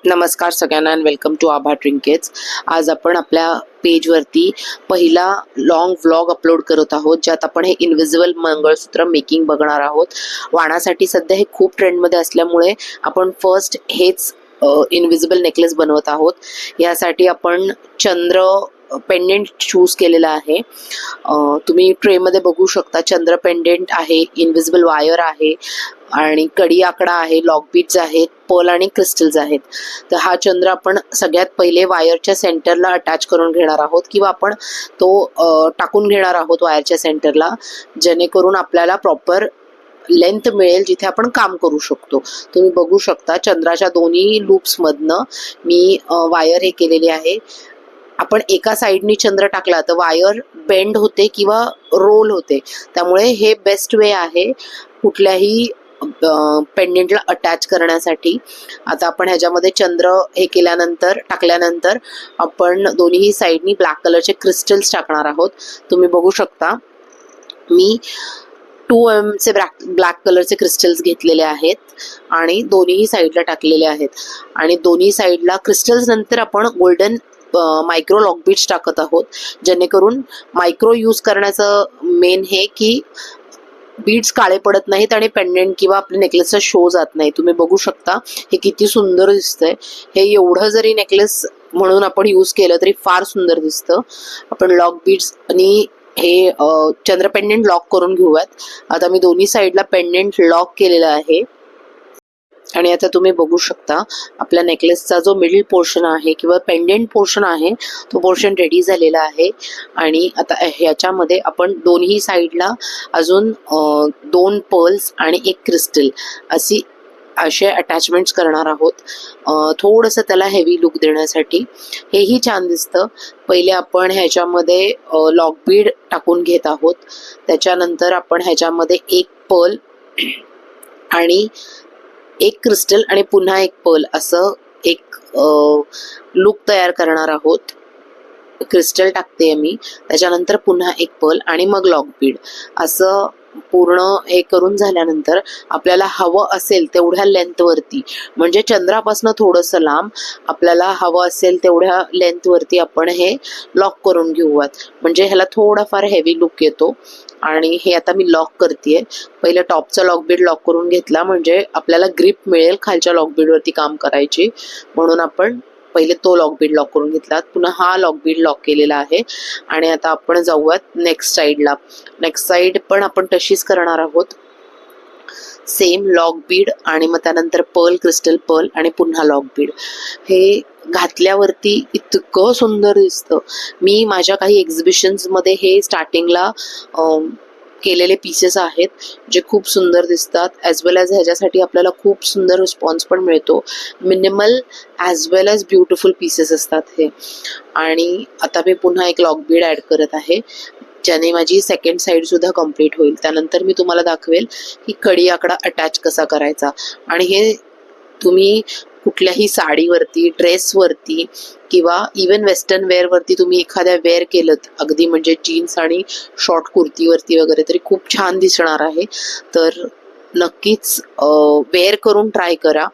नमस्कार सगळ्यांना आणि वेलकम टू आभा ट्रिंकेट्स. आज आपण आपल्या पेजवरती पहिला लॉंग व्लॉग अपलोड करत आहोत, ज्यात आपण हे इनविजिबल मंगळसूत्र मेकिंग बघणार आहोत. वाणासाठी सध्या हे खूप ट्रेंडमध्ये असल्यामुळे आपण फर्स्ट हेच इनविजिबल नेकलेस बनवत आहोत. यासाठी आपण चंद्र पेंडेंट चूज केलेला आहे. तुम्ही ट्रेमध्ये बघू शकता चंद्र पेंडेंट आहे, इनविजिबल वायर आहे आणि कडी आकडा आहे, लॉक बीट्स आहेत, पर्ल आणि क्रिस्टल्स आहेत. तर हा चंद्र आपण सगळ्यात पहिले वायरच्या सेंटरला अटॅच करून घेणार आहोत किंवा आपण तो टाकून घेणार आहोत वायरच्या सेंटरला, जेणेकरून आपल्याला प्रॉपर लेंथ मिळेल जिथे आपण काम करू शकतो. तुम्ही बघू शकता चंद्राच्या दोन्ही लूप्समधनं मी वायर हे केलेली आहे. आपण एका साईडनी चंद्र टाकला तर वायर बेंड होते किंवा रोल होते, त्यामुळे हे बेस्ट वे आहे कुठल्याही पेंडेंटला अटॅच करण्यासाठी. आता आपण ह्याच्यामध्ये चंद्र हे केल्यानंतर टाकल्यानंतर आपण दोन्ही साईडनी ब्लॅक कलरचे क्रिस्टल्स टाकणार आहोत. तुम्ही बघू शकता मी 2 चे ब्लॅक कलरचे क्रिस्टल्स घेतलेले आहेत आणि दोन्ही साईडला टाकलेले आहेत. आणि दोन्ही साईडला क्रिस्टल्स नंतर आपण गोल्डन मायक्रो लॉक बीट्स टाकत आहोत, जेणेकरून मायक्रो यूज करण्याचं मेन हे की बीड्स काळे पडत नाहीत आणि पेंडेंट किंवा आपल्या नेकलेसचा शो जात नाही. तुम्ही बघू शकता हे किती सुंदर दिसतंय. हे एवढं जरी नेकलेस म्हणून आपण यूज केलं तरी फार सुंदर दिसतं. आपण लॉक बीड्स आणि हे चंद्र पेंडेंट लॉक करून घेऊयात. आता मी दोन्ही साईडला पेंडेंट लॉक केलेला आहे आणि आता तुम्ही बघू शकता आपल्या नेकलेसचा जो मिडल पोर्शन आहे किंवा पेंडेंट पोर्शन आहे तो पोर्शन रेडी झालेला आहे. आणि आता ह्याच्यामध्ये आपण दोन्ही साईडला अजून 2 पर्ल्स आणि 1 क्रिस्टल असे अटॅचमेंट्स करणार आहोत, थोडंसं त्याला हेवी लुक देण्यासाठी. हेही छान दिसतं. पहिले आपण ह्याच्यामध्ये लॉक बीड टाकून घेत आहोत. त्याच्यानंतर आपण ह्याच्यामध्ये 1 पर्ल आणि 1 क्रिस्टल आणि पुन्हा 1 पर्ल असं एक लुक तयार करणार आहोत. क्रिस्टल टाकते मी, त्याच्यानंतर पुन्हा 1 पर्ल आणि मग लॉक बीड असं पूर्ण हे करून झाल्यानंतर आपल्याला हवं असेल तेवढ्या लेंथवरती, म्हणजे चंद्रापासून थोडंसं लांब आपल्याला हवं असेल तेवढ्या लेंथवरती आपण हे लॉक करून घेऊयात, म्हणजे ह्याला थोडाफार हेवी लुक येतो. आणि हे आता मी लॉक करतेय. पहिले टॉपचा लॉक बीड लॉक करून घेतला म्हणजे आपल्याला ग्रिप मिळेल खालच्या लॉक बीडवरती काम करायची, म्हणून आपण पहिले तो लॉक बीड लॉक करून घेतला. पुन्हा हा लॉक बीड लॉक केलेला आहे. आणि आता आपण जाऊयात नेक्स्ट साईडला. नेक्स्ट साईड पण आपण तशीच करणार आहोत. सेम लॉक बीड आणि मग त्यानंतर पर्ल, क्रिस्टल, पर्ल आणि पुन्हा लॉक बीड. हे घातल्यावरती इतकं सुंदर दिसतं. मी माझ्या काही एक्झिबिशन्समध्ये हे स्टार्टिंगला केलेले पीसेस आहेत जे खूप सुंदर दिसतात. ॲज वेल ॲज ह्याच्यासाठी आपल्याला खूप सुंदर रिस्पॉन्स पण मिळतो. मिनिमल ॲज वेल ॲज ब्युटिफुल पीसेस असतात हे. आणि आता मी पुन्हा 1 लॉक बीड ॲड करत आहे, ज्याने माझी सेकंड साईड सुद्धा कंप्लीट होईल. त्यानंतर मी तुम्हाला दाखवेल की कडी आकडा अटॅच कसा करायचा. आणि हे तुम्ही कुठल्याही साडीवरती, ड्रेसवरती किंवा इवन वेस्टर्न वेअरवरती तुम्ही एखाद्या वेअर केलं, अगदी म्हणजे जीन्स आणि शॉर्ट कुर्तीवरती वगैरे, तरी खूप छान दिसणार आहे. तर नक्कीच वेअर करून ट्राय करा.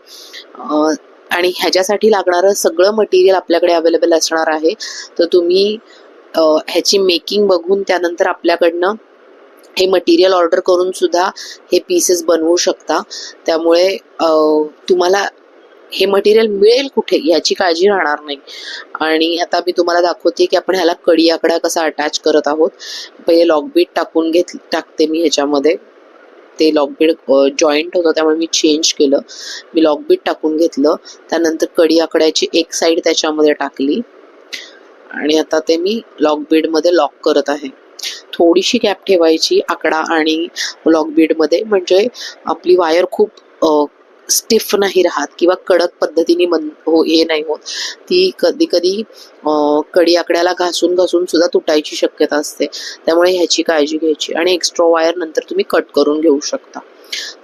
आणि ह्याच्यासाठी लागणारं सगळं मटेरियल आपल्याकडे अवेलेबल असणार आहे. तर तुम्ही ह्याची मेकिंग बघून त्यानंतर आपल्याकडनं हे मटेरियल ऑर्डर करून सुद्धा हे पीसेस बनवू शकता. त्यामुळे तुम्हाला हे मटेरियल मिळेल कुठे याची काळजी राहणार नाही. आणि आता मी तुम्हाला दाखवते की आपण ह्याला कडी आकडा कसा अटॅच करत आहोत. पहिले लॉक बीड टाकते मी ह्याच्यामध्ये. ते लॉक बीड जॉईंट होतं त्यामुळे मी चेंज केलं. मी लॉक बीड टाकून घेतलं, त्यानंतर कडी आकड्याची 1 साईड त्याच्यामध्ये टाकली आणि आता ते मी लॉक बीडमध्ये लॉक करत आहे. थोडीशी गॅप ठेवायची आकडा आणि लॉक बीडमध्ये, म्हणजे आपली वायर खूप स्टिफ नाही राहत किंवा कडक पद्धतीने हे नाही होत. ती कधी कधी कडी आकड्याला घासून सुद्धा तुटायची शक्यता असते, त्यामुळे ह्याची काळजी घ्यायची. आणि एक्स्ट्रा वायर नंतर तुम्ही कट करून घेऊ शकता.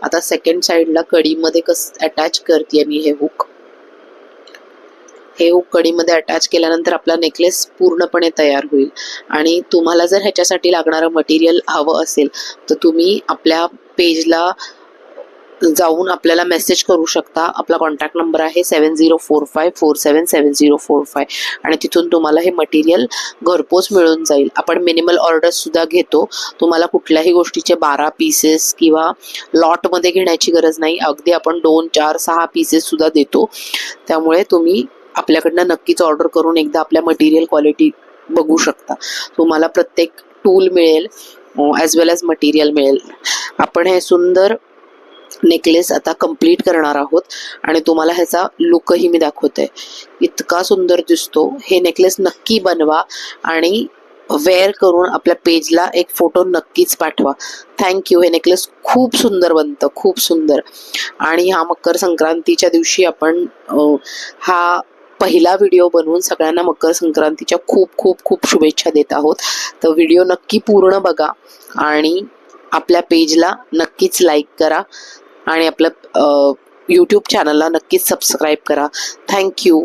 आता सेकंड साईडला कडीमध्ये अटॅच करते मी हे हुक. हे हुक कडीमध्ये अटॅच केल्यानंतर आपला नेकलेस पूर्णपणे तयार होईल. आणि तुम्हाला जर ह्याच्यासाठी लागणारं मटेरियल हवं असेल तर तुम्ही आपल्या पेजला जाऊन आपल्याला मेसेज करू शकता. आपला कॉन्टॅक्ट नंबर आहे 7045477045 आणि तिथून तुम्हाला हे मटेरियल घरपोच मिळून जाईल. आपण मिनिमल ऑर्डर्स सुद्धा घेतो. तुम्हाला कुठल्याही गोष्टीचे 12 पीसेस किंवा लॉटमध्ये घेण्याची गरज नाही. अगदी आपण 2, 4, 6 पीसेस सुद्धा देतो. त्यामुळे तुम्ही आपल्याकडनं नक्कीच ऑर्डर करून एकदा आपल्या मटेरियल क्वालिटी बघू शकता. तुम्हाला प्रत्येक टूल मिळेल ॲज वेल ॲज मटेरियल मिळेल. आपण हे सुंदर नेकलेस आता कंप्लीट करणार आहोत आणि तुम्हाला ह्याचा लुकही मी दाखवते. इतका सुंदर दिसतो. हे नेकलेस नक्की बनवा आणि वेअर करून आपल्या पेजला एक फोटो नक्कीच पाठवा. थँक्यू. हे नेकलेस खूप सुंदर बनतं, खूप सुंदर. आणि ह्या मकर संक्रांतीच्या दिवशी आपण हा पहिला व्हिडिओ बनवून सगळ्यांना मकर संक्रांतीच्या खूप खूप खूप शुभेच्छा देत आहोत. तर व्हिडिओ नक्की पूर्ण बघा आणि आपल्या पेजला नक्कीच लाईक करा आणि आपलं यूट्यूब चॅनलला नक्कीच सबस्क्राईब करा. थँक्यू.